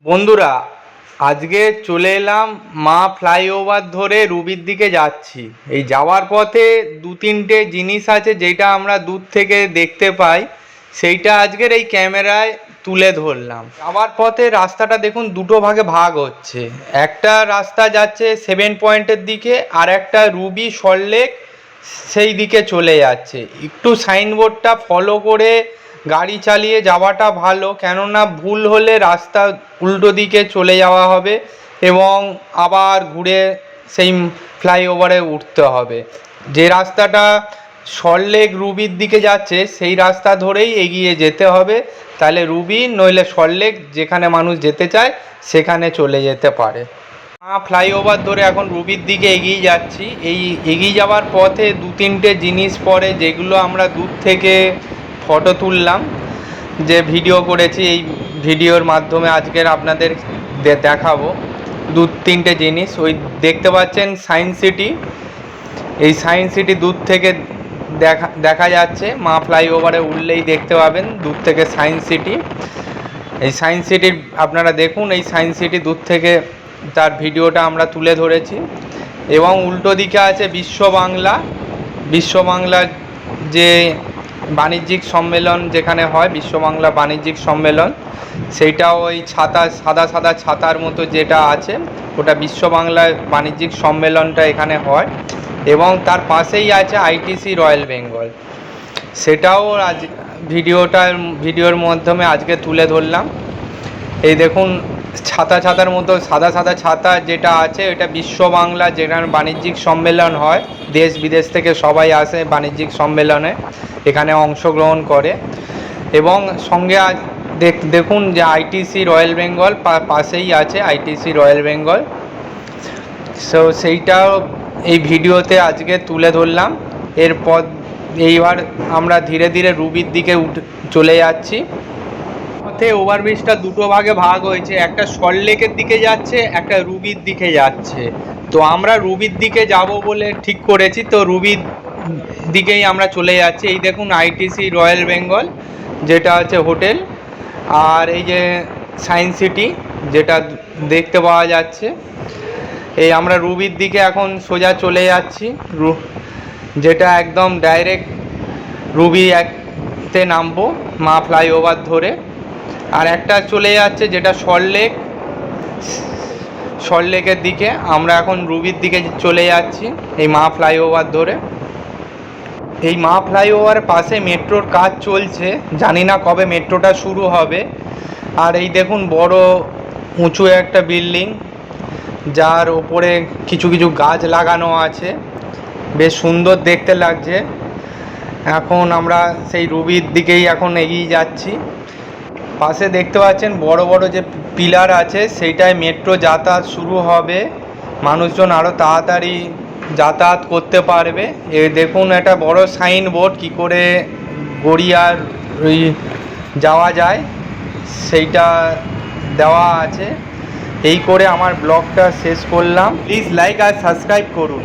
বন্ধুরা, আজকে চলে এলাম মা ফ্লাইওভার ধরে রুবির দিকে যাচ্ছি। এই যাওয়ার পথে দু তিনটে জিনিস আছে যেটা আমরা দূর থেকে দেখতে পাই, সেইটা আজকের এই ক্যামেরায় তুলে ধরলাম। যাওয়ার পথে রাস্তাটা দেখুন দুটো ভাগে ভাগ হচ্ছে। একটা রাস্তা যাচ্ছে 7 পয়েন্টের দিকে, আর একটা রুবি সল্টলেক সেই দিকে চলে যাচ্ছে। একটু সাইনবোর্ডটা ফলো করে গাড়ি চালিয়ে যাওয়াটা ভালো, কেননা ভুল হলে রাস্তা উল্টো দিকে চলে যাওয়া হবে এবং আবার ঘুরে সেই ফ্লাইওভারে উঠতে হবে। যে রাস্তাটা সল্টলেক রুবির দিকে যাচ্ছে সেই রাস্তা ধরেই এগিয়ে যেতে হবে, তাহলে রুবি নইলে সল্টলেক যেখানে মানুষ যেতে চায় সেখানে চলে যেতে পারে। ফ্লাইওভার ধরে এখন রুবির দিকে এগিয়ে যাচ্ছি। এই এগিয়ে যাওয়ার পথে দু তিনটে জিনিস পড়ে, যেগুলো আমরা দূর থেকে ফটো তুললাম, যে ভিডিও করেছি। এই ভিডিওর মাধ্যমে আজকের আপনাদের দেখাবো দু তিনটে জিনিস। ওই দেখতে পাচ্ছেন সায়েন্স সিটি, এই সায়েন্স সিটি দূর থেকে দেখা যাচ্ছে। মা ফ্লাইওভারে উঠলেই দেখতে পাবেন দূর থেকে সায়েন্স সিটি। এই সায়েন্স সিটির আপনারা দেখুন, এই সায়েন্স সিটি দূর থেকে তার ভিডিওটা আমরা তুলে ধরেছি। এবং উল্টো দিকে আছে বিশ্ব বাংলা যে বাণিজ্যিক সম্মেলন যেখানে হয়, বিশ্ব বাংলা বাণিজ্যিক সম্মেলন, সেইটা ওই সাদা সাদা ছাতার মতো যেটা আছে, ওটা বিশ্ব বাংলা বাণিজ্যিক সম্মেলনটা এখানে হয়। এবং তার পাশেই আছে আইটিসি রয়্যাল বেঙ্গল, সেটাও আজ ভিডিওর মাধ্যমে আজকে তুলে ধরলাম। এই দেখুন ছাতার মতো সাদা সাদা ছাতা যেটা আছে, এটা বিশ্ব বাংলা যেখানে বাণিজ্যিক সম্মেলন হয়, দেশ বিদেশ থেকে সবাই আসে বাণিজ্যিক সম্মেলনে, এখানে অংশগ্রহণ করে। এবং সঙ্গে দেখুন যে আইটিসি রয়্যাল বেঙ্গল পাশেই আছে, আইটিসি রয়্যাল বেঙ্গল। সো সেইটাও এই ভিডিওতে আজকে তুলে ধরলাম। এরপর এইবার আমরা ধীরে ধীরে রুবির দিকে চলে যাচ্ছি। পথে ওভারব্রিজটা দুটো ভাগে ভাগ হয়েছে, একটা সল্টলেকের দিকে যাচ্ছে, একটা রুবির দিকে যাচ্ছে। তো আমরা রুবির দিকে যাব বলে ঠিক করেছি, তো রুবির দিকেই আমরা চলে যাচ্ছি। এই দেখুন আইটিসি রয়্যাল বেঙ্গল যেটা হচ্ছে হোটেল, আর এই যে সায়েন্স সিটি যেটা দেখতে পাওয়া যাচ্ছে। এই আমরা রুবির দিকে এখন সোজা চলে যাচ্ছি, যেটা একদম ডাইরেক্ট রুবি একতে নামবো মা ফ্লাইওভার ধরে। আর একটা চলে যাচ্ছে যেটা সল্টলেকের দিকে। আমরা এখন রুবির দিকে চলে যাচ্ছি এই মা ফ্লাইওভার ধরে। এই মা ফ্লাইওভারের পাশে মেট্রোর কাজ চলছে, জানি না কবে মেট্রোটা শুরু হবে। আর এই দেখুন বড় উঁচু একটা বিল্ডিং, যার ওপরে কিছু কিছু গাছ লাগানো আছে, বেশ সুন্দর দেখতে লাগছে। এখন আমরা সেই রুবির দিকেই এখন এগিয়ে যাচ্ছি। পাশে দেখতে পাচ্ছেন বড় বড় যে পিলার আছে, সেইটায় মেট্রো যাতায়াত শুরু হবে, মানুষজন আরও তাড়াতাড়ি যাতায়াত করতে পারবে। এই দেখুন একটা বড় সাইনবোর্ড, কী করে গড়িয়ার যাওয়া যায় সেইটা দেওয়া আছে। এই করে আমার ব্লগটা শেষ করলাম। প্লিজ লাইক আর সাবস্ক্রাইব করুন।